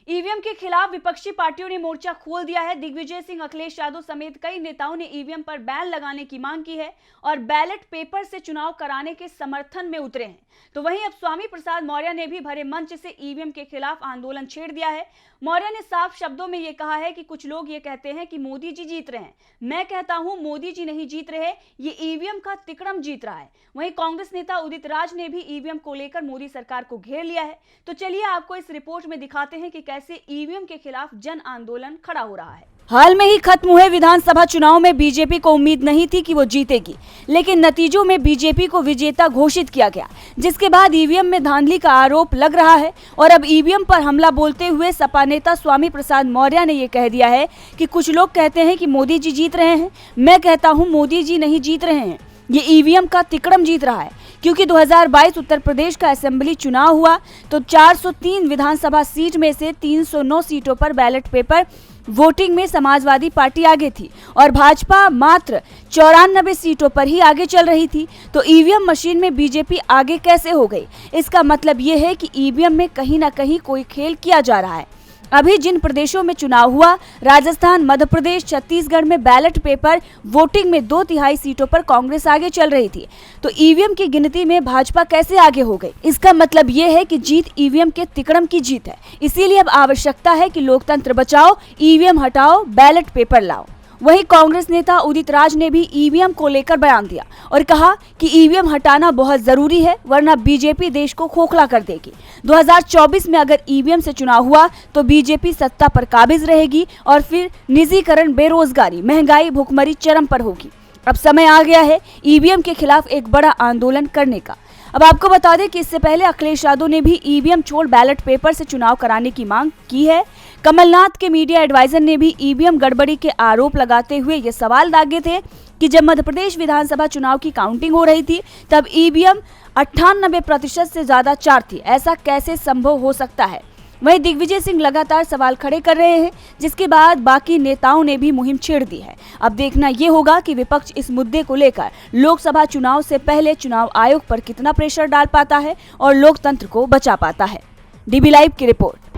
EVM के खिलाफ विपक्षी पार्टियों ने मोर्चा खोल दिया है। दिग्विजय सिंह, अखिलेश यादव समेत कई नेताओं ने ईवीएम पर बैन लगाने की मांग की है और बैलेट पेपर से चुनाव कराने के समर्थन में उतरे हैं। तो वहीं अब स्वामी प्रसाद मौर्य ने भी भरे मंच से ईवीएम के खिलाफ आंदोलन छेड़ दिया है। मौर्य ने साफ शब्दों में यह कहा है कि कुछ लोग ये कहते हैं कि मोदी जी जीत रहे हैं। मैं कहता हूं मोदी जी नहीं जीत रहे, ये ईवीएम का तिकड़म जीत रहा है। वहीं कांग्रेस नेता उदित राज ने भी ईवीएम को लेकर मोदी सरकार को घेर लिया है। तो चलिए आपको इस रिपोर्ट में दिखाते हैं कि कैसे ईवीएम के खिलाफ जन आंदोलन खड़ा हो रहा है। हाल में ही खत्म हुए विधानसभा चुनाव में बीजेपी को उम्मीद नहीं थी कि वो जीतेगी, लेकिन नतीजों में बीजेपी को विजेता घोषित किया गया, जिसके बाद ईवीएम में धांधली का आरोप लग रहा है। और अब ईवीएम पर हमला बोलते हुए सपा नेता स्वामी प्रसाद मौर्य ने ये कह दिया है कि कुछ लोग कहते हैं कि मोदी जी जीत रहे हैं। मैं कहता हूँ मोदी जी नहीं जीत रहे हैं, ये ईवीएम का तिकड़म जीत रहा है। क्योंकि 2022 उत्तर प्रदेश का असेंबली चुनाव हुआ तो 403 विधानसभा सीट में से 309 सीटों पर बैलेट पेपर वोटिंग में समाजवादी पार्टी आगे थी और भाजपा मात्र 94 सीटों पर ही आगे चल रही थी। तो ईवीएम मशीन में बीजेपी आगे कैसे हो गई? इसका मतलब ये है कि ईवीएम में कहीं ना कहीं कोई खेल किया जा रहा है। अभी जिन प्रदेशों में चुनाव हुआ, राजस्थान, मध्य प्रदेश, छत्तीसगढ़ में बैलेट पेपर वोटिंग में 2/3 सीटों पर कांग्रेस आगे चल रही थी। तो ईवीएम की गिनती में भाजपा कैसे आगे हो गई? इसका मतलब ये है कि जीत ईवीएम के तिकड़म की जीत है। इसीलिए अब आवश्यकता है कि लोकतंत्र बचाओ, ईवीएम हटाओ, बैलेट पेपर लाओ। वहीं कांग्रेस नेता उदित राज ने भी ईवीएम को लेकर बयान दिया और कहा कि ईवीएम हटाना बहुत जरूरी है, वरना बीजेपी देश को खोखला कर देगी। 2024 में अगर ईवीएम से चुनाव हुआ तो बीजेपी सत्ता पर काबिज रहेगी और फिर निजीकरण, बेरोजगारी, महंगाई, भुखमरी चरम पर होगी। अब समय आ गया है ईवीएम के खिलाफ एक बड़ा आंदोलन करने का। अब आपको बता दें कि इससे पहले अखिलेश यादव ने भी ईवीएम छोड़ बैलेट पेपर से चुनाव कराने की मांग की है। कमलनाथ के मीडिया एडवाइजर ने भी ईवीएम गड़बड़ी के आरोप लगाते हुए ये सवाल दागे थे कि जब मध्य प्रदेश विधानसभा चुनाव की काउंटिंग हो रही थी तब ईवीएम 98% से ज्यादा चार थी। ऐसा कैसे संभव हो सकता है? वहीं दिग्विजय सिंह लगातार सवाल खड़े कर रहे हैं, जिसके बाद बाकी नेताओं ने भी मुहिम छेड़ दी है। अब देखना ये होगा कि विपक्ष इस मुद्दे को लेकर लोकसभा चुनाव से पहले चुनाव आयोग पर कितना प्रेशर डाल पाता है और लोकतंत्र को बचा पाता है। डीबी लाइव की रिपोर्ट।